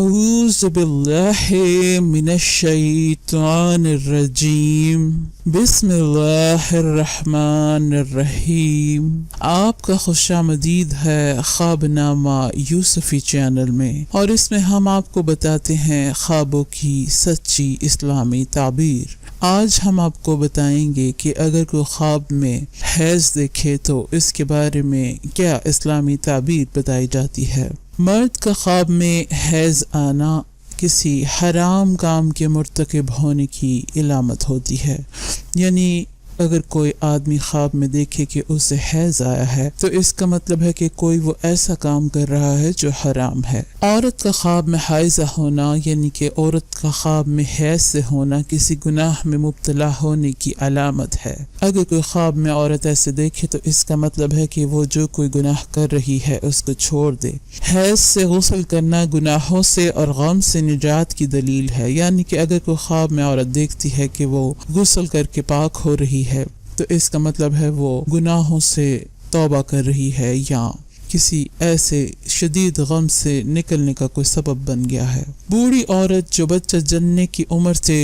اعوذ باللہ من الشیطان الرجیم بسم اللہ الرحمن الرحیم۔ آپ کا خوش آمدید ہے خواب نامہ یوسفی چینل میں، اور اس میں ہم آپ کو بتاتے ہیں خوابوں کی سچی اسلامی تعبیر۔ آج ہم آپ کو بتائیں گے کہ اگر کوئی خواب میں حیض دیکھے تو اس کے بارے میں کیا اسلامی تعبیر بتائی جاتی ہے۔ مرد کا خواب میں حیض آنا کسی حرام کام کے مرتکب ہونے کی علامت ہوتی ہے، یعنی اگر کوئی آدمی خواب میں دیکھے کہ اسے حیض آیا ہے تو اس کا مطلب ہے کہ کوئی وہ ایسا کام کر رہا ہے جو حرام ہے۔ عورت کا خواب میں حائضہ ہونا، یعنی کہ عورت کا خواب میں حیض سے ہونا کسی گناہ میں مبتلا ہونے کی علامت ہے۔ اگر کوئی خواب میں عورت ایسے دیکھے تو اس کا مطلب ہے کہ وہ جو کوئی گناہ کر رہی ہے اس کو چھوڑ دے۔ حیض سے غسل کرنا گناہوں سے اور غم سے نجات کی دلیل ہے، یعنی کہ اگر کوئی خواب میں عورت دیکھتی ہے کہ وہ غسل کر کے پاک ہو رہی ہے تو اس کا مطلب ہے وہ گناہوں سے توبہ کر رہی ہے یا کسی ایسے شدید غم سے نکلنے کا کوئی سبب بن گیا ہے۔ بوڑھی عورت جو بچہ جننے کی عمر سے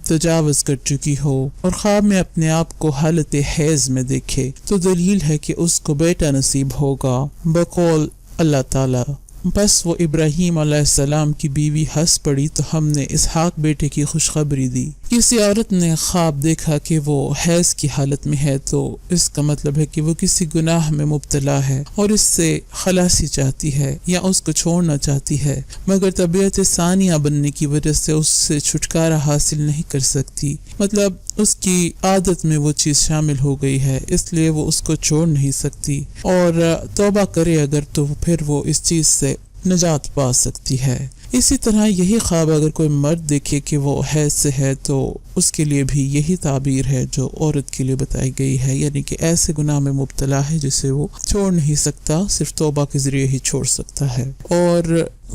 تجاوز کر چکی ہو اور خواب میں اپنے آپ کو حالت حیض میں دیکھے تو دلیل ہے کہ اس کو بیٹا نصیب ہوگا بقول اللہ تعالی۔ بس وہ ابراہیم علیہ السلام کی بیوی ہنس پڑی تو ہم نے اسحاق بیٹے کی خوشخبری دی۔ کسی عورت نے خواب دیکھا کہ وہ حیض کی حالت میں ہے تو اس کا مطلب ہے کہ وہ کسی گناہ میں مبتلا ہے اور اس سے خلاصی چاہتی ہے یا اس کو چھوڑنا چاہتی ہے، مگر طبیعت ثانیہ بننے کی وجہ سے اس سے چھٹکارا حاصل نہیں کر سکتی، مطلب اس کی عادت میں وہ چیز شامل ہو گئی ہے، اس لیے وہ اس کو چھوڑ نہیں سکتی، اور توبہ کرے اگر تو پھر وہ اس چیز سے نجات پا سکتی ہے۔ اسی طرح یہی خواب اگر کوئی مرد دیکھے کہ وہ حیض سے ہے تو اس کے لیے بھی یہی تعبیر ہے جو عورت کے لیے بتائی گئی ہے، یعنی کہ ایسے گناہ میں مبتلا ہے جسے وہ چھوڑ نہیں سکتا، صرف توبہ کے ذریعے ہی چھوڑ سکتا ہے۔ اور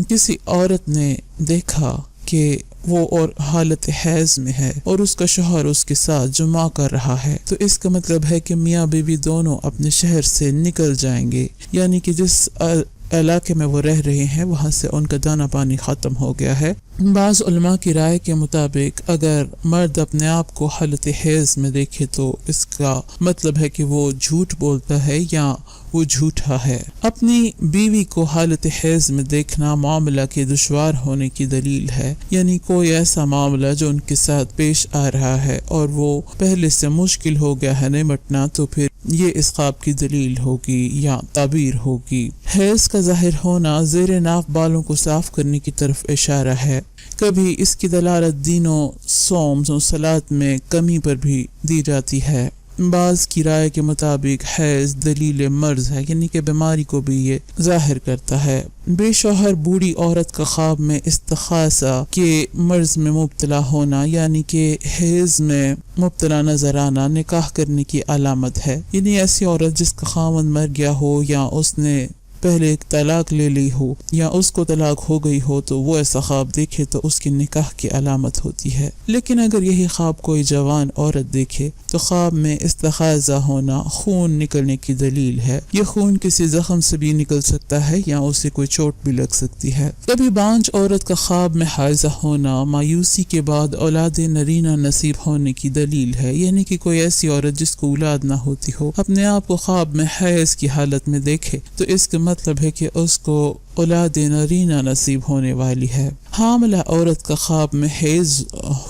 کسی عورت نے دیکھا کہ وہ اور حالت حیض میں ہے اور اس کا شوہر اس کے ساتھ جمع کر رہا ہے تو اس کا مطلب ہے کہ میاں بیوی دونوں اپنے شہر سے نکل جائیں گے، یعنی کہ جس علاقے میں وہ رہ رہے ہیں وہاں سے ان کا دانا پانی ختم ہو گیا ہے۔ بعض علماء کی رائے کے مطابق اگر مرد اپنے آپ کو حالت حیض میں دیکھے تو اس کا مطلب ہے کہ وہ جھوٹ بولتا ہے یا وہ جھوٹا ہے۔ اپنی بیوی کو حالت حیض میں دیکھنا معاملہ کے دشوار ہونے کی دلیل ہے، یعنی کوئی ایسا معاملہ جو ان کے ساتھ پیش آ رہا ہے اور وہ پہلے سے مشکل ہو گیا ہے نمٹنا، تو پھر یہ اس خواب کی دلیل ہوگی یا تعبیر ہوگی۔ حیض کا ظاہر ہونا زیر ناف بالوں کو صاف کرنے کی طرف اشارہ ہے۔ کبھی اس کی دلالت دینوں، صوم و صلاۃ میں کمی پر بھی دی جاتی ہے۔ بعض کی رائے کے مطابق حیض دلیل مرض ہے، یعنی کہ بیماری کو بھی یہ ظاہر کرتا ہے۔ بے شوہر بوڑھی عورت کا خواب میں استخاصہ کے مرض میں مبتلا ہونا، یعنی کہ حیض میں مبتلا نظر آنا نکاح کرنے کی علامت ہے، یعنی ایسی عورت جس کا خاوند مر گیا ہو یا اس نے پہلے ایک طلاق لے لی ہو یا اس کو طلاق ہو گئی ہو تو وہ ایسا خواب دیکھے تو اس کی نکاح کی علامت ہوتی ہے۔ لیکن اگر یہی خواب کوئی جوان عورت دیکھے تو خواب میں استحاضہ ہونا خون نکلنے کی دلیل ہے۔ یہ خون کسی زخم سے بھی نکل سکتا ہے یا اسے کوئی چوٹ بھی لگ سکتی ہے۔ کبھی بانجھ عورت کا خواب میں حائضہ ہونا مایوسی کے بعد اولاد نرینہ نصیب ہونے کی دلیل ہے، یعنی کہ کوئی ایسی عورت جس کو اولاد نہ ہوتی ہو اپنے آپ کو خواب میں حیض کی حالت میں دیکھے تو اس کا مطلب ہے کہ اس کو اولاد نرینہ نصیب ہونے والی ہے۔ حاملہ عورت کا خواب میں حیض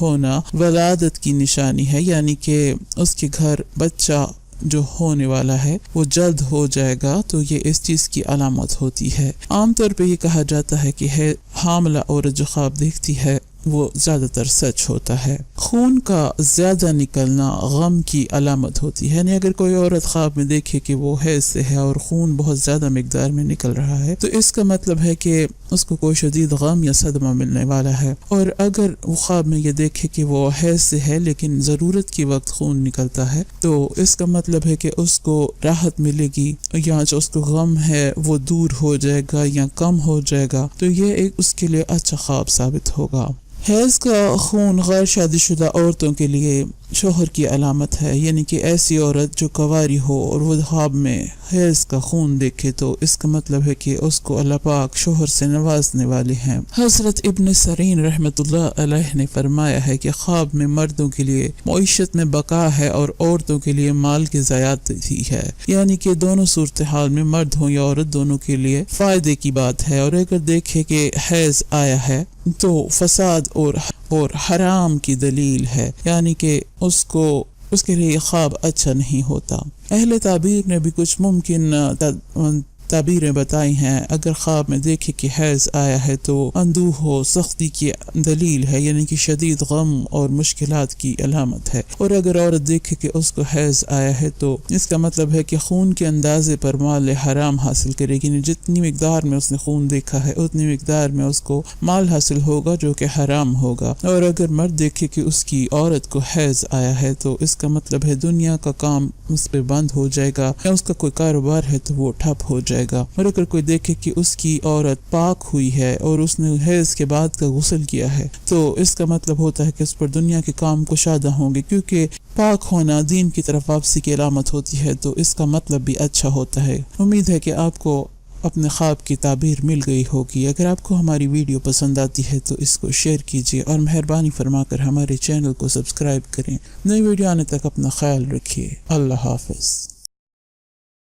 ہونا ولادت کی نشانی ہے، یعنی کہ اس کے گھر بچہ جو ہونے والا ہے وہ جلد ہو جائے گا، تو یہ اس چیز کی علامت ہوتی ہے۔ عام طور پہ یہ کہا جاتا ہے کہ حاملہ عورت جو خواب دیکھتی ہے وہ زیادہ تر سچ ہوتا ہے۔ خون کا زیادہ نکلنا غم کی علامت ہوتی ہے، یعنی اگر کوئی عورت خواب میں دیکھے کہ وہ حیض سے ہے اور خون بہت زیادہ مقدار میں نکل رہا ہے تو اس کا مطلب ہے کہ اس کو کوئی شدید غم یا صدمہ ملنے والا ہے، اور اگر وہ خواب میں یہ دیکھے کہ وہ حیض سے ہے لیکن ضرورت کے وقت خون نکلتا ہے تو اس کا مطلب ہے کہ اس کو راحت ملے گی یا جو اس کو غم ہے وہ دور ہو جائے گا یا کم ہو جائے گا، تو یہ ایک اس کے لیے اچھا خواب ثابت ہوگا۔ حیض کا خون غیر شادی شدہ عورتوں کے لیے شوہر کی علامت ہے، یعنی کہ ایسی عورت جو کنواری ہو اور وہ خواب میں حیض کا خون دیکھے تو اس کا مطلب ہے کہ اس کو اللہ پاک شوہر سے نوازنے والے ہیں۔ حضرت ابن سیرین رحمۃ اللہ علیہ نے فرمایا ہے کہ خواب میں مردوں کے لیے معیشت میں بقا ہے اور عورتوں کے لیے مال کی زیادتی ہے، یعنی کہ دونوں صورتحال میں مرد ہوں یا عورت دونوں کے لیے فائدے کی بات ہے۔ اور اگر دیکھے کہ حیض آیا ہے تو فساد اور حرام کی دلیل ہے، یعنی کہ اس کے لیے خواب اچھا نہیں ہوتا۔ اہل تعبیر نے بھی کچھ ممکن تعبیریں بتائی ہیں۔ اگر خواب میں دیکھے کہ حیض آیا ہے تو اندوہ ہو، سختی کی دلیل ہے، یعنی کہ شدید غم اور مشکلات کی علامت ہے۔ اور اگر عورت دیکھے کہ اس کو حیض آیا ہے تو اس کا مطلب ہے کہ خون کے اندازے پر مال حرام حاصل کرے گی، یعنی جتنی مقدار میں اس نے خون دیکھا ہے اتنی مقدار میں اس کو مال حاصل ہوگا جو کہ حرام ہوگا۔ اور اگر مرد دیکھے کہ اس کی عورت کو حیض آیا ہے تو اس کا مطلب ہے دنیا کا کام اس پہ بند ہو جائے گا، یا اس کا کوئی کاروبار ہے تو وہ ٹھپ ہو جائے گا۔ اور اگر کوئی دیکھے کہ اس کی عورت پاک ہوئی ہے اور اس نے حیض کے بعد کا غسل کیا ہے تو اس کا مطلب ہوتا ہے کہ اس پر دنیا کے کام کشادہ ہوں گے، کیونکہ پاک ہونا دین کی طرف واپسی کی علامت ہوتی ہے، تو اس کا مطلب بھی اچھا ہوتا ہے۔ امید ہے کہ آپ کو اپنے خواب کی تعبیر مل گئی ہوگی۔ اگر آپ کو ہماری ویڈیو پسند آتی ہے تو اس کو شیئر کیجیے اور مہربانی فرما کر ہمارے چینل کو سبسکرائب کریں۔ نئی ویڈیو آنے تک اپنا خیال رکھیے۔ اللہ حافظ۔